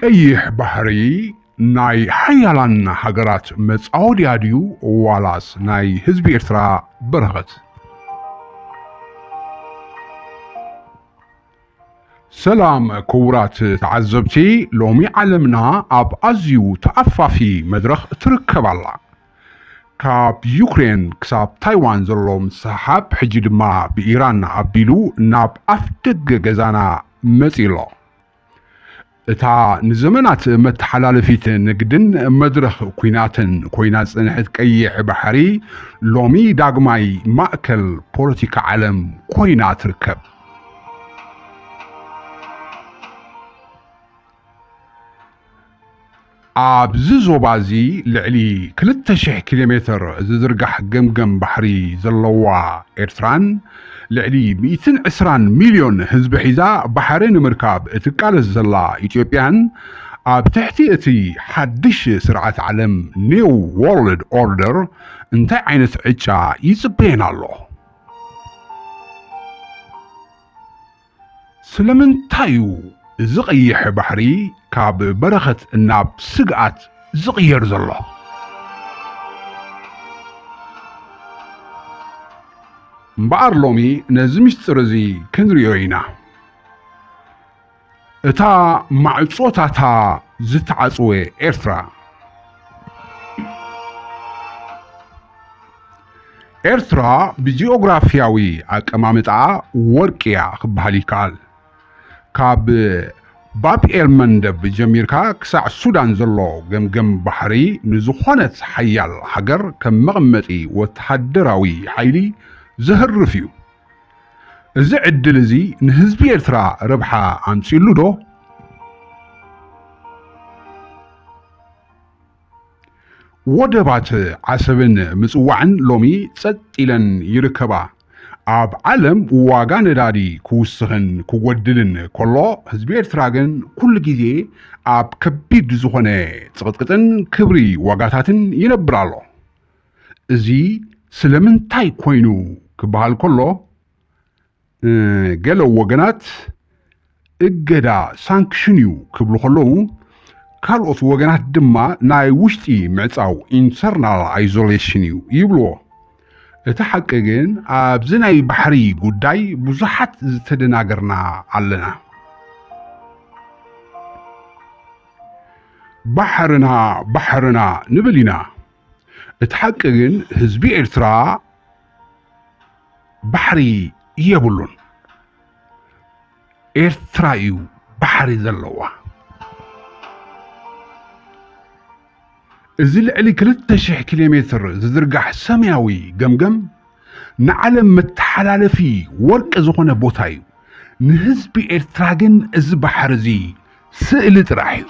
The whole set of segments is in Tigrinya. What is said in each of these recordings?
ቀይሕ ባሕሪ ናይ ሓያላን ሃገራት መጻወድያ ድዩ ዋላስ ናይ ህዝቢ ኤርትራ በረኸት? ሰላም ክቡራት ተዓዘብቲ፣ ሎሚ ዓለምና ኣብ ኣዝዩ ተኣፋፊ መድረኽ ትርከብ ኣላ። ካብ ዩክሬን ክሳብ ታይዋን ዘሎ ምስሓብ ሕጂ ድማ ብኢራን ኣቢሉ ናብ ኣፍ ደገ ገዛና መፂሎ። እታ ንዘመናት መተሓላለፊት ንግድን መድረኽ ኩናትን ኮይና ጽንሕት ቀይሕ ባሕሪ ሎሚ ዳግማይ ማእከል ፖለቲካ ዓለም ኮይና ትርከብ። ኣብዚ ዞባ እዚ ልዕሊ 2,000 ኪሎ ሜትር ዝዝርጋሕ ገምገም ባሕሪ ዘለዋ ኤርትራን ልዕሊ 120 ሚልዮን ህዝቢ ሒዛ ባሕሪ ንምርካብ እትቃለስ ዘላ ኢትዮጵያን ኣብ ትሕቲ እቲ ሓድሽ ስርዓት ዓለም ኒው ወርልድ ኦርደር እንታይ ዓይነት ዕጫ ይጽበየና ኣሎ? ስለምንታይ እዚ ቀይሕ ባሕሪ ካብ በረኸት ናብ ስግኣት ዝቕየር ዘሎ? እምበኣር ሎሚ ነዚ ምስጢር እዚ ክንሪኦ ኢና። እታ ማዕጾታታ ዝተዓጽወ ኤርትራ ኤርትራ ብጂኦግራፊያዊ ኣቀማምጣ ወርቅያ ክበሃል ይከኣል። ካብ ባብኤል መንደብ ጀሚርካ ክሳዕ ሱዳን ዘሎ ገምገም ባሕሪ ንዝኾነት ሓያል ሃገር ከም መቐመጢ ወተሃደራዊ ሓይሊ ዘህርፍ እዩ። እዚ ዕድል እዚ ንህዝቢ ኤርትራ ረብሓ ኣምፂሉ ዶ? ወደባት ዓሰብን ምጽዋዕን ሎሚ ጸጥ ኢለን ይርከባ። ኣብ ዓለም ዋጋ ነዳዲ ክውስኽን ክወድልን ከሎ ህዝቢ ኤርትራ ግን ኩሉ ግዜ ኣብ ከቢድ ዝኾነ ጽቕጥቅጥን ክብሪ ዋጋታትን ይነብር ኣሎ። እዚ ስለምንታይ ኮይኑ ክበሃል ከሎ ገለ ወገናት እገዳ ሳንክሽን እዩ ክብሉ ከለዉ፣ ካልኦት ወገናት ድማ ናይ ውሽጢ ምዕጻው ኢንተርናል አይዞሌሽን እዩ ይብልዎ። እቲ ሓቂ ግን ኣብዚ ናይ ባሕሪ ጉዳይ ብዙሓት ዝተደናገርና ኣለና። ባሕርና ንብል ኢና። እቲ ሓቂ ግን ህዝቢ ኤርትራ ባሕሪ የብሉን። ኤርትራ እዩ ባሕሪ ዘለዋ። እዚ ልዕሊ 2,000 ኪሎ ሜትር ዝዝርጋሕ ሰማያዊ ገምገም ንዓለም መተሓላለፊ ወርቂ ዝኾነ ቦታ እዩ። ንህዝቢ ኤርትራ ግን እዚ ባሕሪ እዚ ስእሊ ጥራሕ እዩ።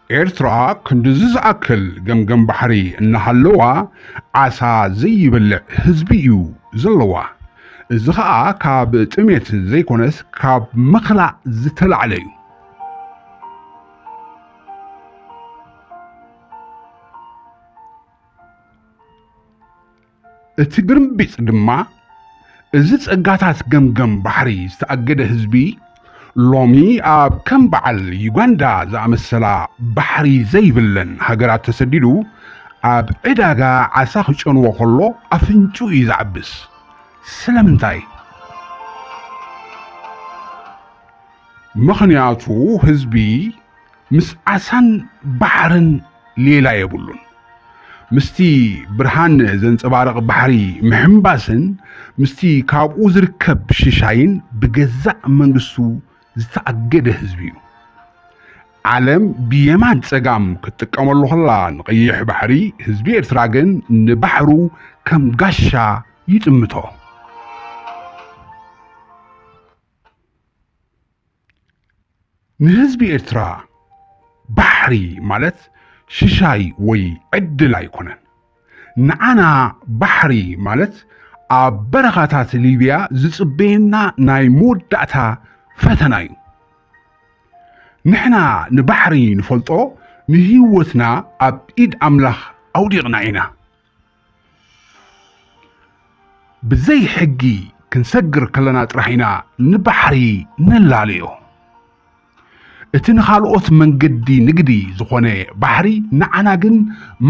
ኤርትራ ክንድዚ ዝኣክል ገምገም ባሕሪ እናሃለዋ ዓሳ ዘይበልዕ ህዝቢ እዩ ዘለዋ። እዚ ከዓ ካብ ጥሜት ዘይኮነስ ካብ መኽላእ ዝተላዕለ እዩ። እቲ ግርምቢፅ ድማ እዚ ጸጋታት ገምገም ባሕሪ ዝተኣገደ ህዝቢ ሎሚ ኣብ ከም በዓል ዩጋንዳ ዝኣመሰላ ባሕሪ ዘይብለን ሃገራት ተሰዲዱ ኣብ ዕዳጋ ዓሳ ክጨንዎ ከሎ ኣፍንጩ እዩ ዝዓብስ። ስለምንታይ? ምኽንያቱ ህዝቢ ምስ ዓሳን ባሕርን ሌላ የብሉን። ምስቲ ብርሃን ዘንጸባረቕ ባሕሪ ምሕምባስን ምስቲ ካብኡ ዝርከብ ሽሻይን ብገዛእ መንግስቱ ዝተኣገደ ህዝቢ እዩ። ዓለም ብየማን ጸጋም ክትጥቀመሉ ኸላ ንቐይሕ ባሕሪ ህዝቢ ኤርትራ ግን ንባሕሩ ከም ጋሻ ይጥምቶ። ንህዝቢ ኤርትራ ባሕሪ ማለት ሽሻይ ወይ ዕድል ኣይኮነን። ንዓና ባሕሪ ማለት ኣብ በረኻታት ሊብያ ዝጽበየና ናይ መወዳእታ ፈተና እዩ። ንሕና ንባሕሪ ንፈልጦ ንህይወትና ኣብ ኢድ ኣምላኽ ኣውዲቕና ኢና። ብዘይ ሕጊ ክንሰግር ከለና ጥራሒና ንባሕሪ ነላልዮ እትንኻልኦት መንገዲ ንግዲ ዝኾነ ባሕሪ ንዓና ግን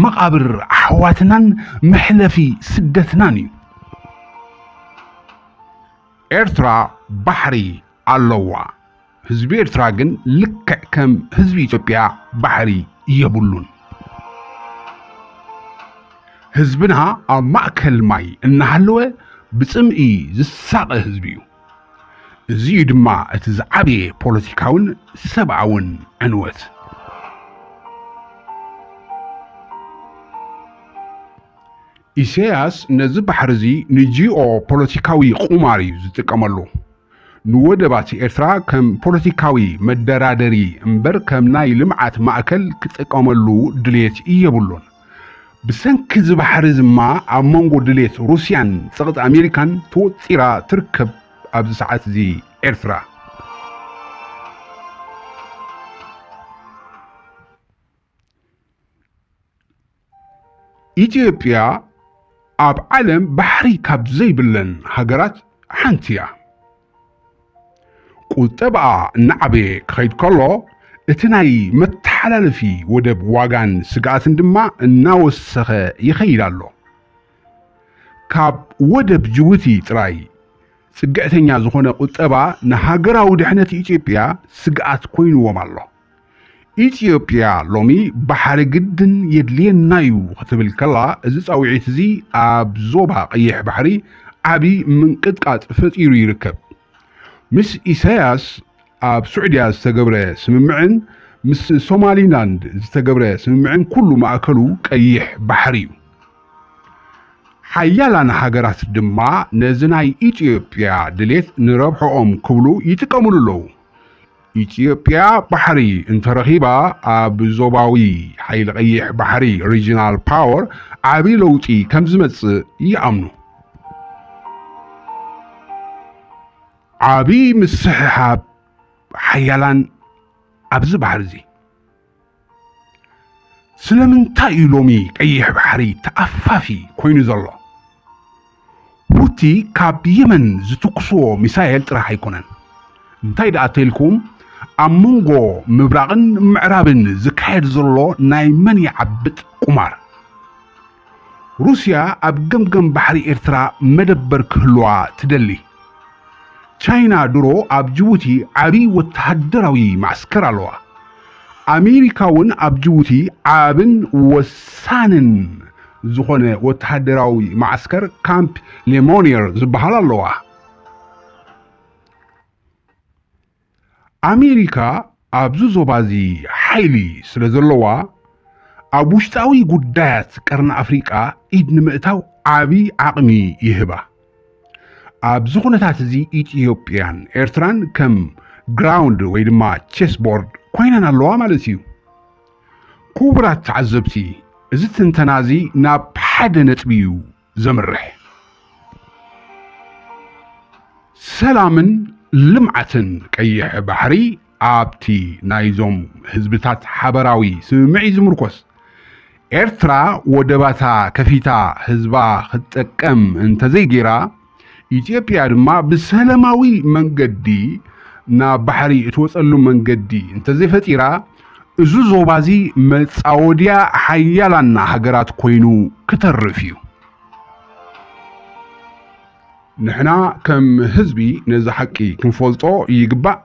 መቓብር ኣሕዋትናን መሕለፊ ስደትናን እዩ ኤርትራ ባሕሪ ኣለዋ ህዝቢ ኤርትራ ግን ልክዕ ከም ህዝቢ ኢትዮጵያ ባሕሪ የብሉን ህዝብና ኣብ ማእከል ማይ እናሃለወ ብፅምኢ ዝሳቐ ህዝቢ እዩ እዚ ድማ እቲ ዝዓበየ ፖለቲካውን ሰብኣውን ዕንወት ኢሳያስ ነዚ ባሕሪ እዚ ንጂኦ ፖለቲካዊ ቁማር እዩ ዝጥቀመሉ ንወደባት ኤርትራ ከም ፖለቲካዊ መደራደሪ እምበር ከም ናይ ልምዓት ማእከል ክጥቀመሉ ድሌት የብሉን ብሰንኪ እዚ ባሕሪ ድማ ኣብ መንጎ ድሌት ሩስያን ፀቕጢ ኣሜሪካን ተወፂራ ትርከብ ኣብዚ ሰዓት እዚ ኤርትራ ኢትዮጵያ ኣብ ዓለም ባሕሪ ካብ ዘይብለን ሃገራት ሓንቲ እያ ቁጠብኣ እናዓበየ ክኸይድ ከሎ እቲ ናይ መተሓላለፊ ወደብ ዋጋን ስግኣትን ድማ እናወሰኸ ይኸይድ ኣሎ ካብ ወደብ ጅቡቲ ጥራይ ጽግዕተኛ ዝኾነ ቁጠባ ንሃገራዊ ድሕነት ኢትዮጵያ ስግኣት ኮይኑዎም ኣሎ ኢትዮጵያ ሎሚ ባሕሪ ግድን የድልየና እዩ ክትብል ከላ እዚ ፃውዒት እዚ ኣብ ዞባ ቀይሕ ባሕሪ ዓብይ ምንቅጥቃጥ ፈጢሩ ይርከብ ምስ ኢሳያስ ኣብ ሱዑድያ ዝተገብረ ስምምዕን ምስ ሶማሊላንድ ዝተገብረ ስምምዕን ኩሉ ማእከሉ ቀይሕ ባሕሪ እዩ ሓያላን ሃገራት ድማ ነዚ ናይ ኢትዮጵያ ድሌት ንረብሖኦም ክብሉ ይጥቀምሉ ኣለዉ ኢትዮጵያ ባሕሪ እንተረኺባ ኣብ ዞባዊ ሓይሊ ቀይሕ ባሕሪ ሪጅናል ፓወር ዓብይ ለውጢ ከም ዝመጽእ ይኣምኑ ዓብይ ምስሕሓብ ሓያላን ኣብዚ ባሕሪ እዚ ስለምንታይ እዩ ሎሚ ቀይሕ ባሕሪ ተኣፋፊ ኮይኑ ዘሎ ሁቲ ካብ የመን ዝትኩስዎ ሚሳኤል ጥራሕ ኣይኮነን እንታይ ደኣ ተልኩም ኣብ መንጎ ምብራቕን ምዕራብን ዝካየድ ዘሎ ናይ መን ይዓብጥ ቁማር ሩስያ ኣብ ገምገም ባሕሪ ኤርትራ መደበር ክህልዋ ትደሊ ቻይና ድሮ ኣብ ጅቡቲ ዓብይ ወተሃደራዊ ማዕስከር ኣለዋ ኣሜሪካ እውን ኣብ ጅቡቲ ዓብን ወሳንን ዝኾነ ወተሃደራዊ ማዕስከር ካምፕ ሌሞኒየር ዝበሃል ኣለዋ ኣሜሪካ ኣብዚ ዞባ እዚ ሓይሊ ስለ ዘለዋ ኣብ ውሽጣዊ ጉዳያት ቀርኒ ኣፍሪቃ ኢድ ንምእታው ዓብይ ዓቕሚ ይህባ ኣብዚ ኩነታት እዚ ኢትዮጵያን ኤርትራን ከም ግራውንድ ወይ ድማ ቼስ ቦርድ ኮይነን ኣለዋ ማለት እዩ ክቡራት ተዓዘብቲ እዚ ትንተና እዚ ናብ ሓደ ነጥቢ እዩ ዘምርሕ ሰላምን ልምዓትን ቀይሕ ባሕሪ ኣብቲ ናይዞም ህዝብታት ሓበራዊ ስምምዕ ዝምርኮስ ኤርትራ ወደባታ ከፊታ ህዝባ ክትጠቀም እንተዘይጌራ ኢትዮጵያ ድማ ብሰላማዊ መንገዲ ናብ ባሕሪ እትወፀሉ መንገዲ እንተዘይፈጢራ እዚ ዞባ እዚ መፃወድያ ሓያላን ሃገራት ኮይኑ ክተርፍ እዩ ንሕና ከም ህዝቢ ነዚ ሓቂ ክንፈልጦ ይግባእ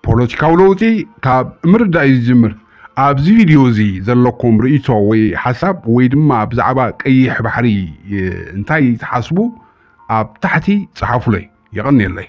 ፖለቲካዊ ለውጢ ካብ ምርዳእ እዩ ዝጅምር ኣብዚ ቪድዮ እዚ ዘለኩም ርእይቶ ወይ ሓሳብ ወይ ድማ ብዛዕባ ቀይሕ ባሕሪ እንታይ ትሓስቡ ኣብ ታሕቲ ጽሓፉለይ ይቐኒየለይ